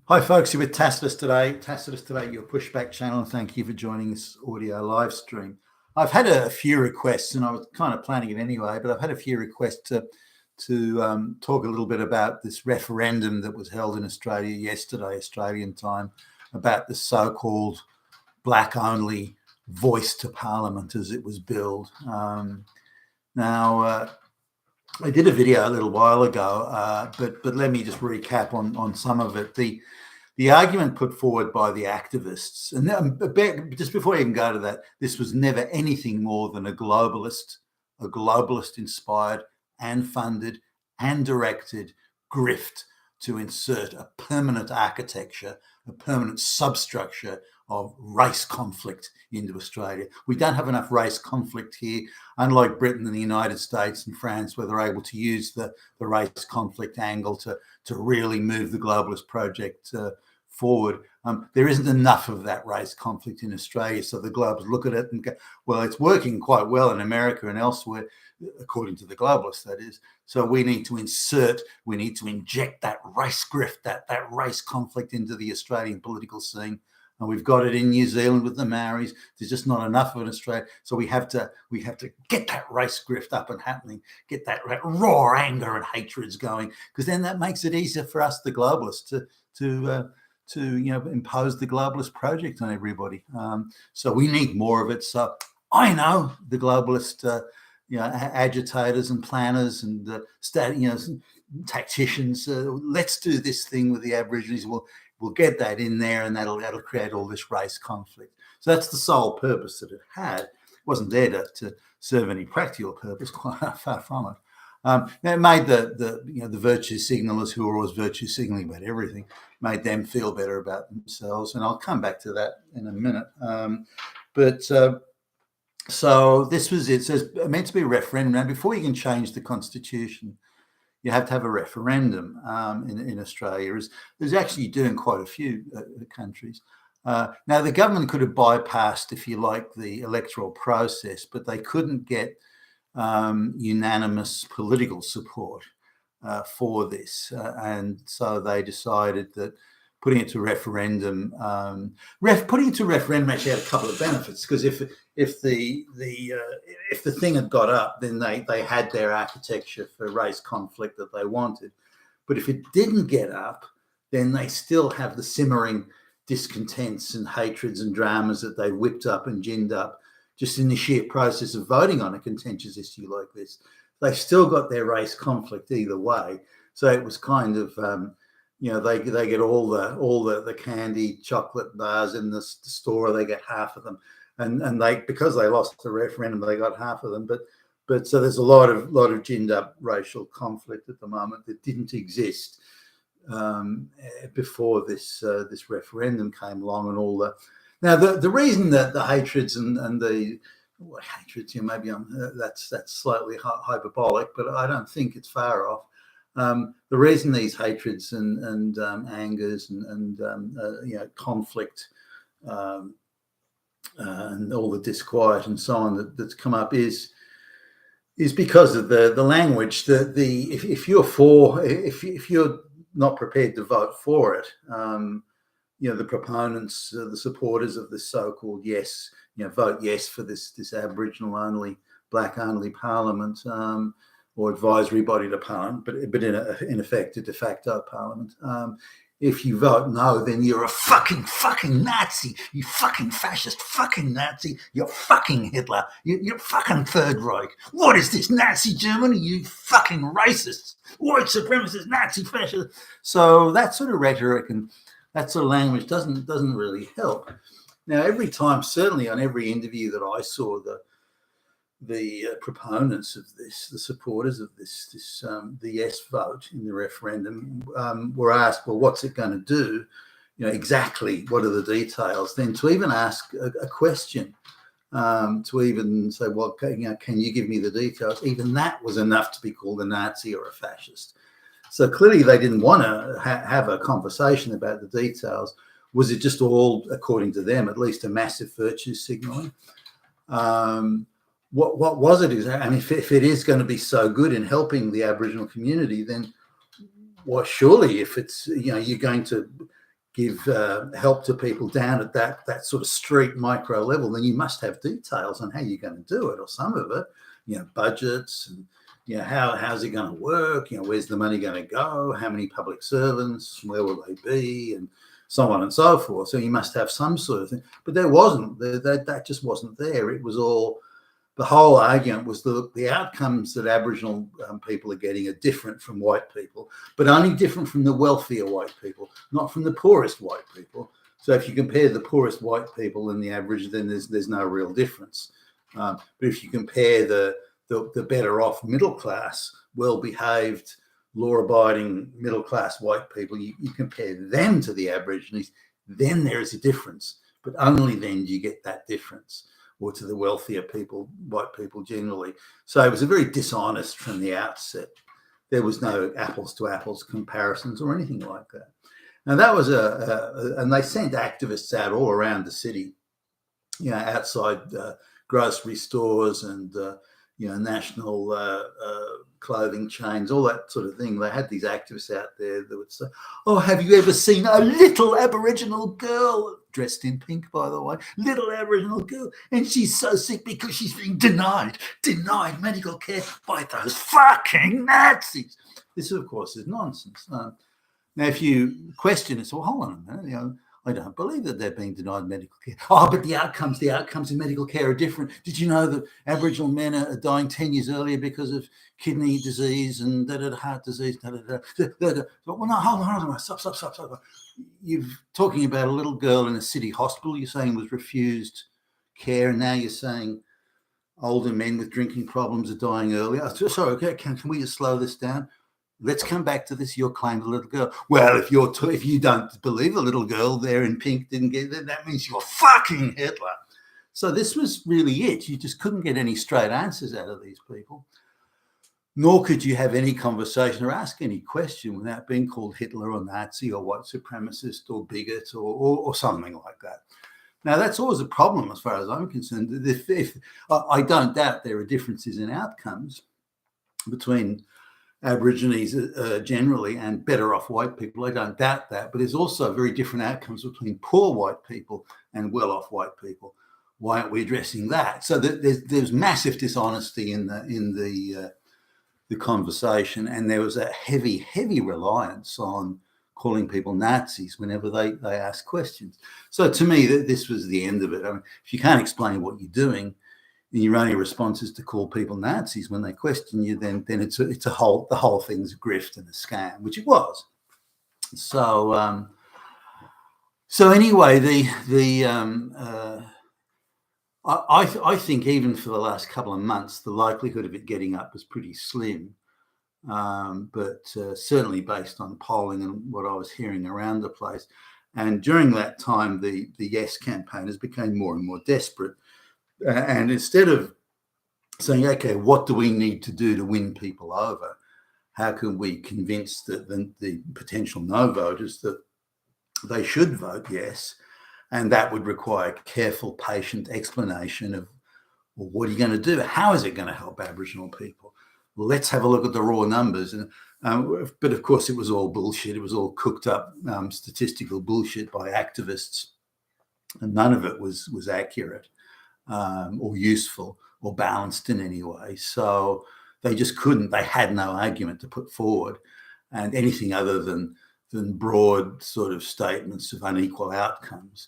Hi, folks. You're with Tacitus today. Tacitus today, your pushback channel. Thank you for joining this audio live stream. I've had a few requests, and I was kind of planning it anyway, but I've had a few requests to talk a little bit about this referendum that was held in Australia yesterday, Australian time, about the so-called black-only voice to Parliament, as it was billed. Now, I did a video a little while ago, but let me just recap on some of it. The argument put forward by the activists, and just before I even go to that, this was never anything more than a globalist inspired and funded and directed grift to insert a permanent architecture, a permanent substructure of race conflict into Australia. We don't have enough race conflict here, unlike Britain and the United States and France, where they're able to use the race conflict angle to really move the globalist project forward. There isn't enough of that race conflict in Australia, so the globalists look at it and go, well, it's working quite well in America and elsewhere, according to the globalists, that is. So we need to inject that race grift, that race conflict into the Australian political scene. And we've got it in New Zealand with the Maoris. There's just not enough of it in Australia. So we have to get that race grift up and happening, get that raw anger and hatreds going, because then that makes it easier for us, the globalists, to impose the globalist project on everybody. So we need more of it. So I know the globalist agitators and planners and tacticians. Let's do this thing with the Aborigines. We'll get that in there, and that'll create all this race conflict. So that's the sole purpose that it had. It wasn't there to serve any practical purpose, quite far from it. Now it made the virtue signalers, who are always virtue signaling about everything, made them feel better about themselves, and I'll come back to that in a minute. So this was it. So it's meant to be a referendum. Now, before you can change the constitution, you have to have a referendum in Australia. There's actually doing quite a few countries. Now, the government could have bypassed, if you like, the electoral process, but they couldn't get unanimous political support for this. And so they decided that putting it to referendum, actually had a couple of benefits, because if the thing had got up, then they had their architecture for race conflict that they wanted. But if it didn't get up, then they still have the simmering discontents and hatreds and dramas that they whipped up and ginned up just in the sheer process of voting on a contentious issue like this. They still got their race conflict either way. So it was kind of they get all the candy chocolate bars in the store. They get half of them, and they, because they lost the referendum, they got half of them. But so there's a lot of ginned up racial conflict at the moment that didn't exist before this referendum came along, and all the. Now the reason that the hatreds and the hatreds, maybe that's slightly hyperbolic, but I don't think it's far off. The reason these hatreds and angers and conflict and all the disquiet and so on that's come up is because of the language. If you're not prepared to vote for it, the proponents, the supporters of the so-called yes, vote yes for this Aboriginal only, black only Parliament. Or advisory body to Parliament, but in effect a de facto Parliament. If you vote no, then you're a fucking Nazi. You fucking fascist, fucking Nazi. You're fucking Hitler. You're fucking Third Reich. What is this, Nazi Germany? You fucking racists, white supremacists, Nazi fascists. So that sort of rhetoric and that sort of language doesn't really help. Now, every time, certainly on every interview that I saw, the proponents of this, the supporters of the yes vote in the referendum were asked, well, what's it going to do? Exactly what are the details? Then to even ask a question, to even say, well, can you give me the details? Even that was enough to be called a Nazi or a fascist. So clearly they didn't want to have a conversation about the details. Was it just all, according to them, at least a massive virtue signalling? What was it exactly? I mean, if it is going to be so good in helping the Aboriginal community, then, well, surely if it's, you're going to give help to people down at that sort of street micro level, then you must have details on how you're going to do it, or some of it, budgets and, how's it going to work? Where's the money going to go? How many public servants? Where will they be? And so on and so forth. So you must have some sort of thing. But there wasn't. That just wasn't there. It was all, the whole argument was the outcomes that Aboriginal people are getting are different from white people, but only different from the wealthier white people, not from the poorest white people. So if you compare the poorest white people and the average, then there's no real difference. But if you compare the better off middle class, well-behaved, law-abiding middle class white people, you compare them to the Aborigines, then there is a difference. But only then do you get that difference, or to the wealthier people, white people generally. So it was a very dishonest from the outset. There was no apples to apples comparisons or anything like that. Now that was and they sent activists out all around the city, outside grocery stores and national clothing chains, all that sort of thing. They had these activists out there that would say, "Oh, have you ever seen a little Aboriginal girl," dressed in pink, by the way, "little Aboriginal girl, and she's so sick because she's being denied medical care by those fucking Nazis." This, of course, is nonsense. Now, if you question it, so hold on a minute, I don't believe that they're being denied medical care. Oh, but the outcomes in medical care are different. Did you know that Aboriginal men are dying 10 years earlier because of kidney disease and heart disease? Well, no, hold on. Stop. You're talking about a little girl in a city hospital, you're saying was refused care, and now you're saying older men with drinking problems are dying earlier. Sorry, okay, can we just slow this down? Let's come back to this. Your claim, the little girl. Well, if you don't believe the little girl there in pink didn't get it, that means you're fucking Hitler. So this was really it. You just couldn't get any straight answers out of these people, nor could you have any conversation or ask any question without being called Hitler or Nazi or white supremacist or bigot or something like that. Now, that's always a problem as far as I'm concerned. If I don't doubt there are differences in outcomes between Aborigines generally and better off white people. I don't doubt that, but there's also very different outcomes between poor white people and well-off white people. Why aren't we addressing that? So there's massive dishonesty in the conversation, and there was a heavy reliance on calling people Nazis whenever they ask questions. So to me, this was the end of it. I mean, if you can't explain what you're doing, and your only response is to call people Nazis when they question you, then the whole thing's a grift and a scam, which it was. So anyway, I think even for the last couple of months, the likelihood of it getting up was pretty slim. But certainly based on polling and what I was hearing around the place. And during that time, the Yes campaigners became more and more desperate. And instead of saying, okay, what do we need to do to win people over? How can we convince the potential no voters that they should vote yes? And that would require careful, patient explanation of, well, what are you going to do? How is it going to help Aboriginal people? Well, let's have a look at the raw numbers. And but of course, it was all bullshit. It was all cooked up statistical bullshit by activists, and none of it was accurate. Or useful or balanced in any way. So they just couldn't, they had no argument to put forward, and anything other than broad sort of statements of unequal outcomes.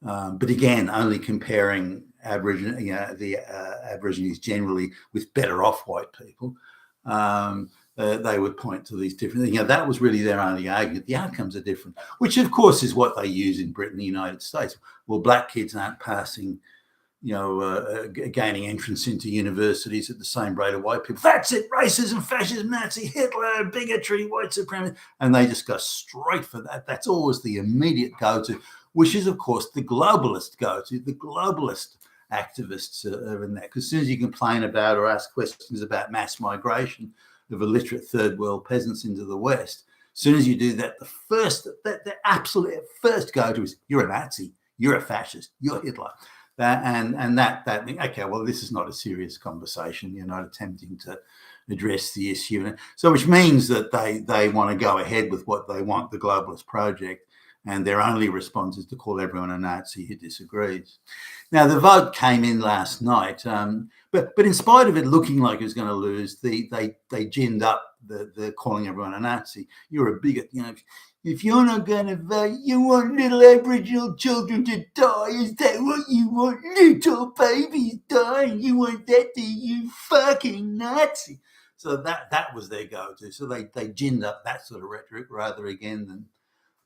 But again, only comparing the Aborigines generally with better off white people. They would point to these different things. That was really their only argument. The outcomes are different, which of course is what they use in Britain, the United States. Well, black kids aren't passing, gaining entrance into universities at the same rate of white people. That's it, racism, fascism, Nazi, Hitler, bigotry, white supremacy. And they just go straight for that. That's always the immediate go-to, which is, of course, the globalist go-to. The globalist activists are in that. Because as soon as you complain about or ask questions about mass migration of illiterate third world peasants into the West, as soon as you do that, the absolute first go-to is, you're a Nazi, you're a fascist, you're Hitler. Okay, well, this is not a serious conversation. You're not attempting to address the issue. So which means that they want to go ahead with what they want, the globalist project, and their only response is to call everyone a Nazi who disagrees. Now, the vote came in last night, but in spite of it looking like it was going to lose, they ginned up the calling everyone a Nazi. You're a bigot, If you're not going to vote, you want little Aboriginal children to die. Is that what you want? Little babies dying. You want that, do you fucking Nazi? So that was their go-to. So they ginned up that sort of rhetoric rather again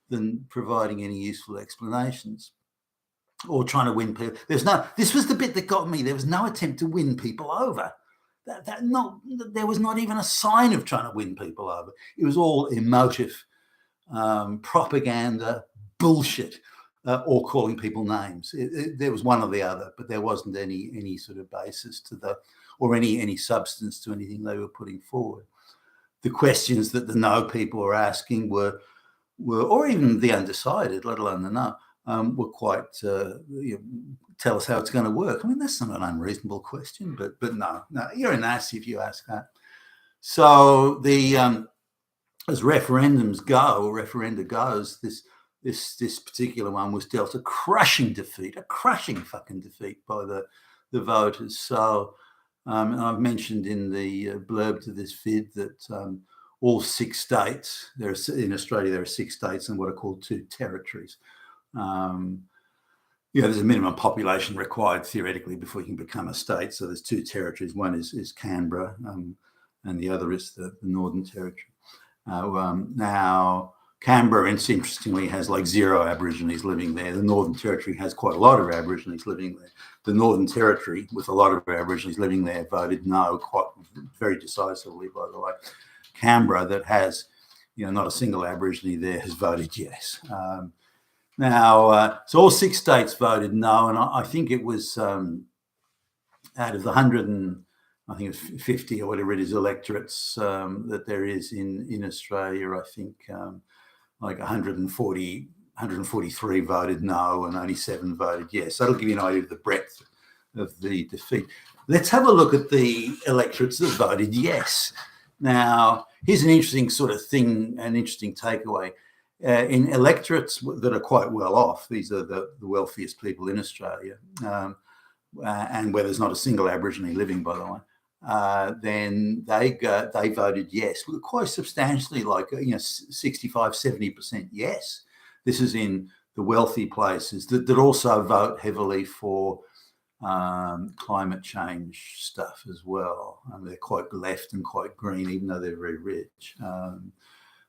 than providing any useful explanations or trying to win people. This was the bit that got me. There was no attempt to win people over. There was not even a sign of trying to win people over. It was all emotive propaganda, bullshit, or calling people names. There was one or the other, but there wasn't any sort of basis to or any substance to anything they were putting forward. The questions that the no people were asking were, or even the undecided, let alone the no, were quite, tell us how it's going to work. I mean, that's not an unreasonable question, but no, you're a Nazi if you ask that. So as referenda goes, this particular one was dealt a crushing fucking defeat by the voters. So and I've mentioned in the blurb to this vid that all 6 states, in Australia there are 6 states and what are called 2 territories. There's a minimum population required theoretically before you can become a state. So there's 2 territories. One is Canberra, and the other is the Northern Territory. Now, Canberra, interestingly, has like 0 Aborigines living there. The Northern Territory has quite a lot of Aborigines living there. The Northern Territory, with a lot of Aborigines living there, voted no very decisively, by the way. Canberra, that has not a single Aborigine there, has voted yes. So all 6 states voted no, and I think it was out of the 150 or whatever it is electorates that there is in Australia, I think like 143 voted no and only 7 voted yes. That'll give you an idea of the breadth of the defeat. Let's have a look at the electorates that voted yes. Now, here's an interesting sort of thing, an interesting takeaway. In electorates that are quite well off, these are the wealthiest people in Australia, and where there's not a single Aborigine living, by the way, then they voted yes, quite substantially, like 65-70% yes. This is in the wealthy places that also vote heavily for climate change stuff as well. They're quite left and quite green, even though they're very rich.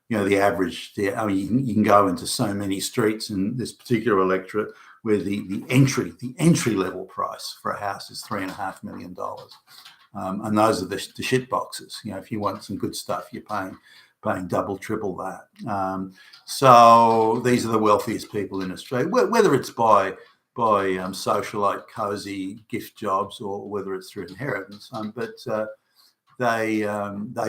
The average, you can go into so many streets in this particular electorate where the entry level price for a house is $3.5 million. And those are the shit boxes. If you want some good stuff, you're paying double, triple that. So these are the wealthiest people in Australia, whether it's by socialite, cozy gift jobs, or whether it's through inheritance. But they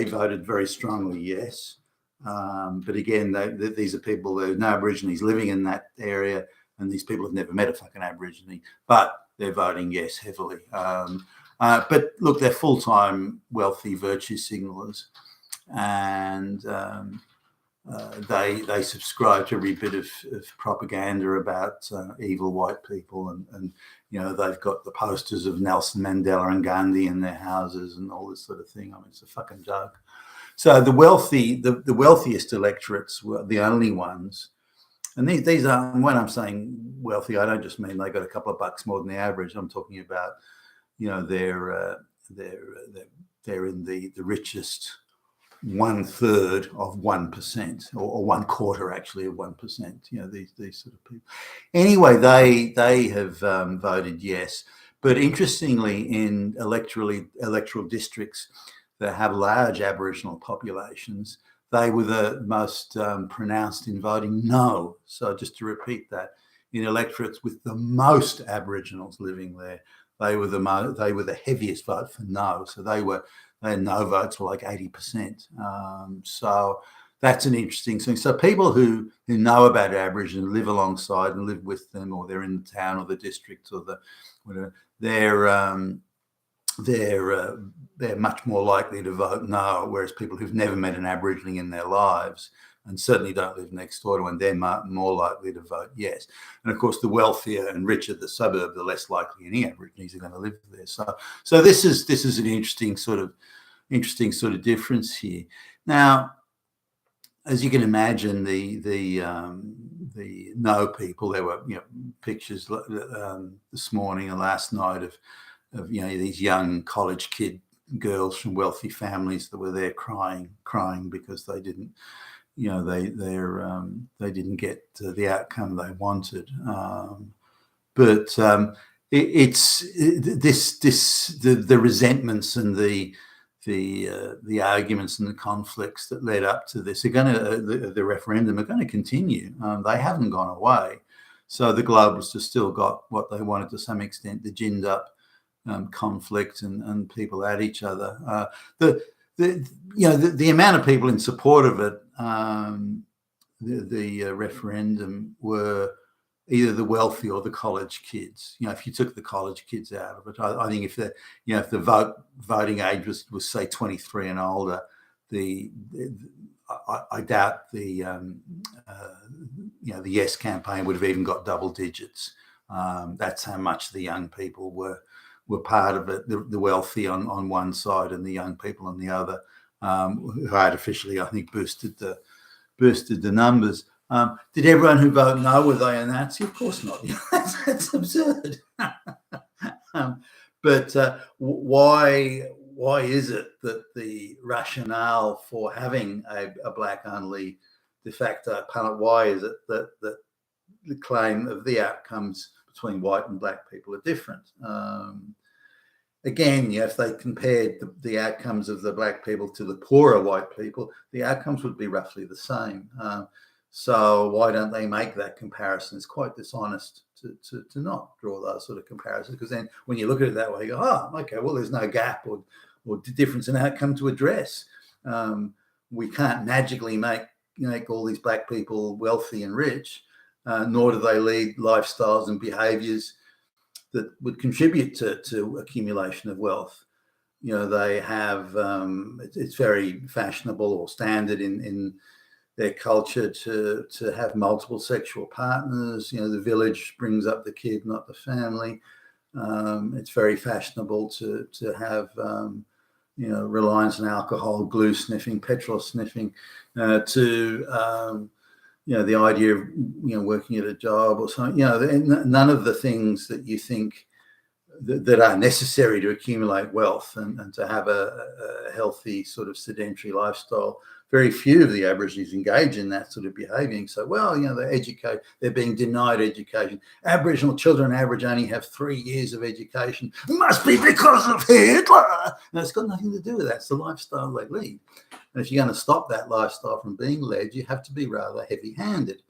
voted very strongly yes. But again, these are people, there's no Aborigines living in that area, and these people have never met a fucking Aborigine, but they're voting yes heavily. But look, they're full-time wealthy virtue signalers, and they subscribe to every bit of propaganda about evil white people, and they've got the posters of Nelson Mandela and Gandhi in their houses and all this sort of thing. I mean, it's a fucking joke. So the wealthiest electorates were the only ones, and these are, when I'm saying wealthy, I don't just mean they got a couple of bucks more than the average. I'm talking about, they're in the richest 1/3 of 1%, or 1/4 actually of 1%. These sort of people. Anyway, they have voted yes, but interestingly, in electoral districts that have large Aboriginal populations, they were the most pronounced in voting no. So just to repeat that, in electorates with the most Aboriginals living there, they were the heaviest vote for no. So their no votes were like 80%. So that's an interesting thing. So people who know about Aboriginals, live alongside and live with them, or they're in the town or the district or the whatever, they're much more likely to vote no, whereas people who've never met an Aborigine in their lives and certainly don't live next door to, and they're more likely to vote yes. And of course, the wealthier and richer the suburb, the less likely any Aborigines are going to live there. So this is an interesting sort of difference here. Now, as you can imagine, the no people. There were pictures this morning and last night of these young college kid girls from wealthy families that were there crying because they didn't they didn't get the outcome they wanted. It's the resentments and the arguments and the conflicts that led up to this are going to the referendum are going to continue. They haven't gone away. So the globalists have still got what they wanted to some extent, the ginned up conflict and people at each other. The amount of people in support of it, the referendum, were either the wealthy or the college kids. If you took the college kids out of it, I think if the voting age was say 23 and older, I doubt the yes campaign would have even got double digits. That's how much the young people were part of it. The wealthy on one side and the young people on the other, who artificially, I think, boosted the numbers. Did everyone who voted no, were they a Nazi? Of course not. That's absurd. But why is it that the rationale for having a black only de facto parliament, why is it that the claim of the outcomes between white and black people are different? Again, if they compared the outcomes of the black people to the poorer white people, the outcomes would be roughly the same. So why don't they make that comparison? It's quite dishonest to not draw those sort of comparisons, because then when you look at it that way, you go, oh, okay, well, there's no gap or difference in outcome to address. We can't magically make all these black people wealthy and rich, nor do they lead lifestyles and behaviours that would contribute to accumulation of wealth. They have, it's very fashionable or standard in their culture to have multiple sexual partners. The village brings up the kid, not the family. It's very fashionable to have, reliance on alcohol, glue sniffing, petrol sniffing, the idea of, working at a job or something. None of the things that you think that are necessary to accumulate wealth and to have a healthy sort of sedentary lifestyle. Very few of the Aborigines engage in that sort of behaviour. So, they're being denied education. Aboriginal children on average only have 3 years of education. It must be because of Hitler. No, it's got nothing to do with that. It's the lifestyle they lead. And if you're going to stop that lifestyle from being led, you have to be rather heavy-handed,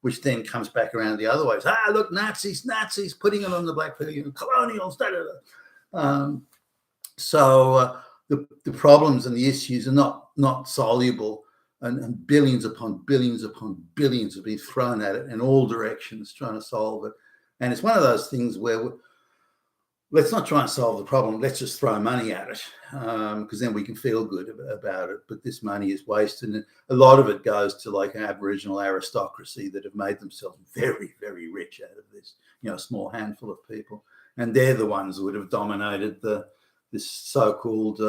which then comes back around the other way. Look, Nazis, putting it on the black people, colonials, the problems and the issues are not soluble, and billions upon billions upon billions have been thrown at it in all directions trying to solve it. And it's one of those things where let's not try and solve the problem. Let's just throw money at it, because then we can feel good about it. But this money is wasted, and a lot of it goes to like an Aboriginal aristocracy that have made themselves very, very rich out of this. A small handful of people, and they're the ones who would have dominated this so-called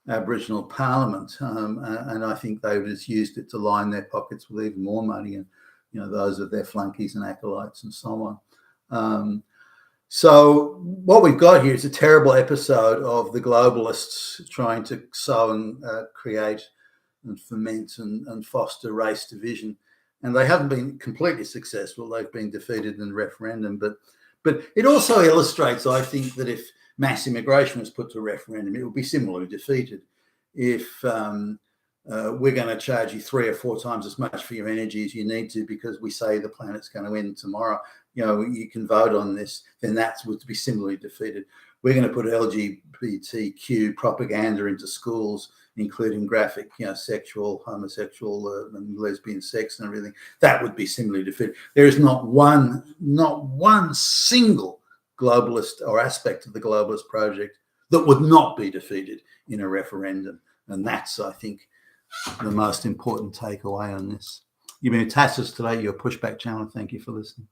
Aboriginal Parliament, and I think they would have used it to line their pockets with even more money, and those of their flunkies and acolytes and so on. So what we've got here is a terrible episode of the globalists trying to sow and create and foment and foster race division, and they haven't been completely successful. They've been defeated in the referendum, but it also illustrates, I think, that if mass immigration was put to a referendum, it would be similarly defeated. If we're going to charge you 3 or 4 times as much for your energy as you need to because we say the planet's going to end tomorrow, you can vote on this, then that would be similarly defeated. We're going to put LGBTQ propaganda into schools, including graphic, sexual, homosexual, and lesbian sex and everything. That would be similarly defeated. There is not one single globalist or aspect of the globalist project that would not be defeated in a referendum. And that's, I think, the most important takeaway on this. You've been Tassus today, your pushback channel. Thank you for listening.